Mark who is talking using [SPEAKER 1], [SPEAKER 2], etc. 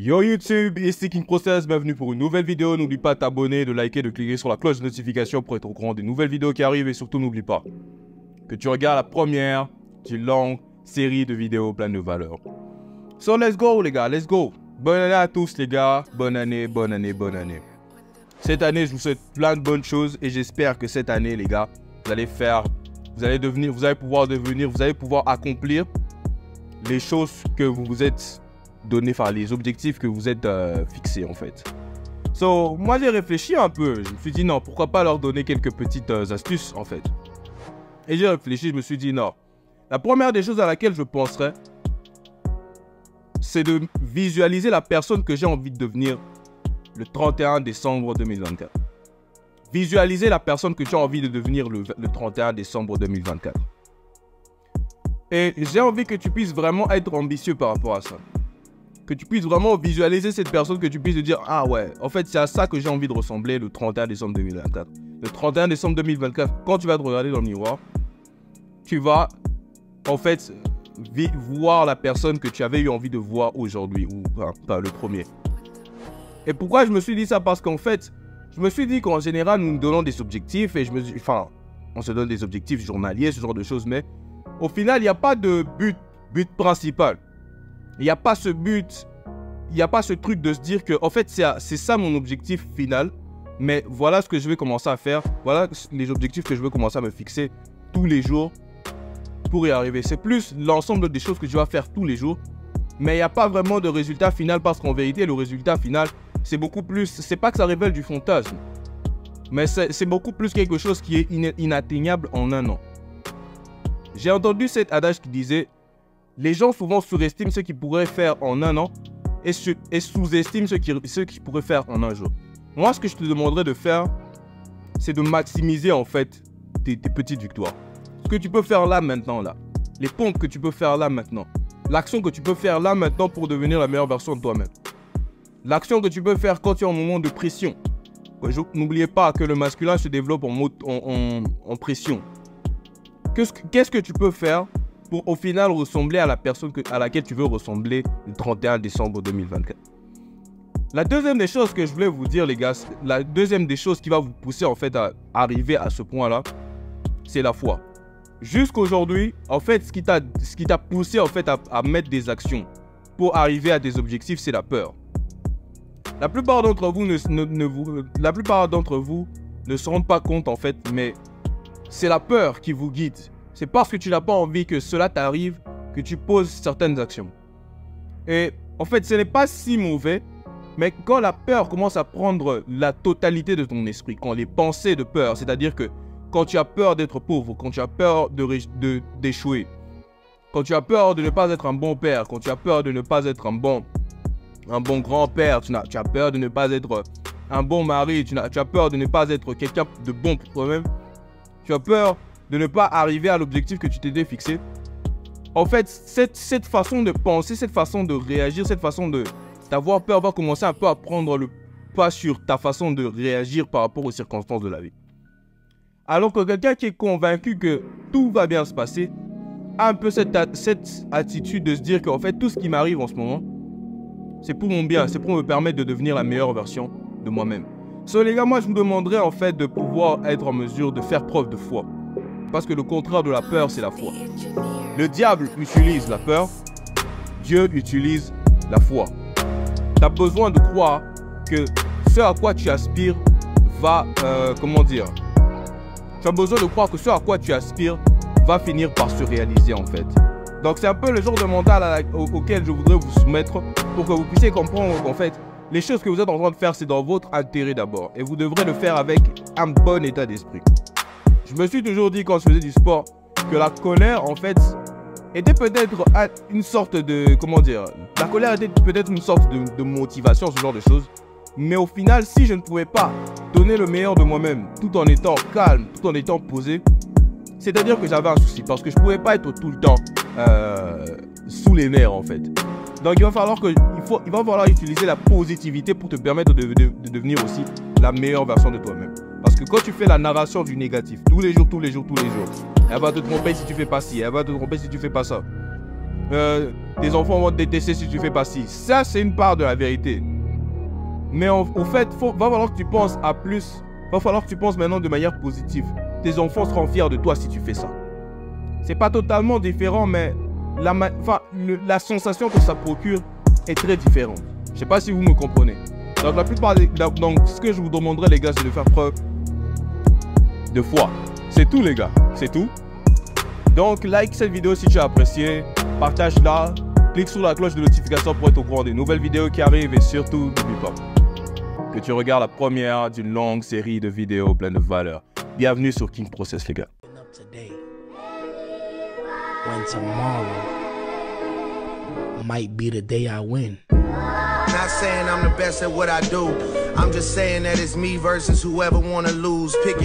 [SPEAKER 1] Yo YouTube, ici King Process, bienvenue pour une nouvelle vidéo. N'oublie pas de t'abonner, de liker, de cliquer sur la cloche de notification pour être au courant des nouvelles vidéos qui arrivent. Et surtout n'oublie pas que tu regardes la première d'une longue série de vidéos pleines de valeur. So let's go les gars, let's go. Bonne année à tous les gars, bonne année, bonne année, bonne année. Cette année je vous souhaite plein de bonnes choses et j'espère que cette année les gars, vous allez pouvoir accomplir les choses que vous vous êtes donné, enfin les objectifs que vous êtes fixés en fait. So, moi j'ai réfléchi un peu, je me suis dit non, pourquoi pas leur donner quelques petites astuces en fait. Et j'ai réfléchi, je me suis dit non. La première des choses à laquelle je penserais, c'est de visualiser la personne que j'ai envie de devenir le 31 décembre 2024. Visualiser la personne que tu as envie de devenir le 31 décembre 2024. Et j'ai envie que tu puisses vraiment être ambitieux par rapport à ça. Que tu puisses vraiment visualiser cette personne, que tu puisses te dire « Ah ouais, en fait, c'est à ça que j'ai envie de ressembler le 31 décembre 2024. » Le 31 décembre 2024, quand tu vas te regarder dans le miroir, tu vas, en fait, voir la personne que tu avais eu envie de voir aujourd'hui, ou enfin, le premier. Et pourquoi je me suis dit ça? Parce qu'en fait, je me suis dit qu'en général, nous nous donnons des objectifs, et on se donne des objectifs journaliers, ce genre de choses, mais au final, il n'y a pas de but principal. Il n'y a pas ce but, il n'y a pas ce truc de se dire que, en fait, c'est ça mon objectif final. Mais voilà ce que je vais commencer à faire. Voilà les objectifs que je veux commencer à me fixer tous les jours pour y arriver. C'est plus l'ensemble des choses que je vais faire tous les jours. Mais il n'y a pas vraiment de résultat final parce qu'en vérité, le résultat final, c'est beaucoup plus... C'est pas que ça révèle du fantasme. Mais c'est beaucoup plus quelque chose qui est inatteignable en un an. J'ai entendu cet adage qui disait... Les gens souvent surestiment ce qu'ils pourraient faire en un an et sous-estiment ce qu'ils pourraient faire en un jour. Moi, ce que je te demanderais de faire, c'est de maximiser en fait tes petites victoires. Ce que tu peux faire là maintenant, là. Les pompes que tu peux faire là maintenant. L'action que tu peux faire là maintenant pour devenir la meilleure version de toi-même. L'action que tu peux faire quand tu es en moment de pression. N'oubliez pas que le masculin se développe en pression. Qu'est-ce que tu peux faire pour au final ressembler à la personne à laquelle tu veux ressembler le 31 décembre 2024. La deuxième des choses que je voulais vous dire les gars, la deuxième des choses qui va vous pousser en fait à arriver à ce point-là, c'est la foi. Jusqu'aujourd'hui, en fait, ce qui t'a poussé en fait à mettre des actions pour arriver à des objectifs, c'est la peur. La plupart d'entre vous ne se rendent pas compte en fait, mais c'est la peur qui vous guide. C'est parce que tu n'as pas envie que cela t'arrive que tu poses certaines actions. Et en fait, ce n'est pas si mauvais, mais quand la peur commence à prendre la totalité de ton esprit, quand les pensées de peur, c'est-à-dire que quand tu as peur d'être pauvre, quand tu as peur d'échouer, quand tu as peur de ne pas être un bon père, quand tu as peur de ne pas être un bon grand-père, tu as peur de ne pas être un bon mari, tu as peur de ne pas être quelqu'un de bon pour toi-même, tu as peur de ne pas arriver à l'objectif que tu t'étais fixé. En fait, cette façon de penser, cette façon de réagir, cette façon d'avoir peur va commencer un peu à prendre le pas sur ta façon de réagir par rapport aux circonstances de la vie. Alors que quelqu'un qui est convaincu que tout va bien se passer, a un peu cette attitude de se dire qu'en fait, tout ce qui m'arrive en ce moment, c'est pour mon bien, c'est pour me permettre de devenir la meilleure version de moi-même. So les gars, moi je vous demanderais en fait de pouvoir être en mesure de faire preuve de foi. Parce que le contraire de la peur, c'est la foi. Le diable utilise la peur. Dieu utilise la foi. Tu as besoin de croire que ce à quoi tu aspires va... Tu as besoin de croire que ce à quoi tu aspires va finir par se réaliser en fait. Donc c'est un peu le genre de mental auquel je voudrais vous soumettre pour que vous puissiez comprendre qu'en fait, les choses que vous êtes en train de faire, c'est dans votre intérêt d'abord. Et vous devrez le faire avec un bon état d'esprit. Je me suis toujours dit quand je faisais du sport que la colère en fait était peut-être une sorte de... La colère était peut-être une sorte de motivation, ce genre de choses. Mais au final, si je ne pouvais pas donner le meilleur de moi-même tout en étant calme, tout en étant posé, c'est-à-dire que j'avais un souci parce que je ne pouvais pas être tout le temps sous les nerfs en fait. Donc il va falloir utiliser la positivité pour te permettre de devenir aussi la meilleure version de toi-même. Parce que quand tu fais la narration du négatif, tous les jours, elle va te tromper si tu fais pas ci, elle va te tromper si tu fais pas ça. tes enfants vont te détester si tu fais pas ci. Ça, c'est une part de la vérité. Mais au fait, va falloir que tu penses à plus. Va falloir que tu penses maintenant de manière positive. Tes enfants seront fiers de toi si tu fais ça. C'est pas totalement différent, mais la sensation que ça procure est très différente. Je sais pas si vous me comprenez. Donc la plupart donc ce que je vous demanderai les gars, c'est de faire preuve de foi. C'est tout les gars, c'est tout. Donc like cette vidéo si tu as apprécié, partage-la, clique sur la cloche de notification pour être au courant des nouvelles vidéos qui arrivent et surtout n'oublie pas que tu regardes la première d'une longue série de vidéos pleines de valeur. Bienvenue sur King Process les gars.
[SPEAKER 2] When tomorrow might be the day I win. Not saying I'm the best at what I do. I'm just saying that it's me versus whoever wanna lose. Pick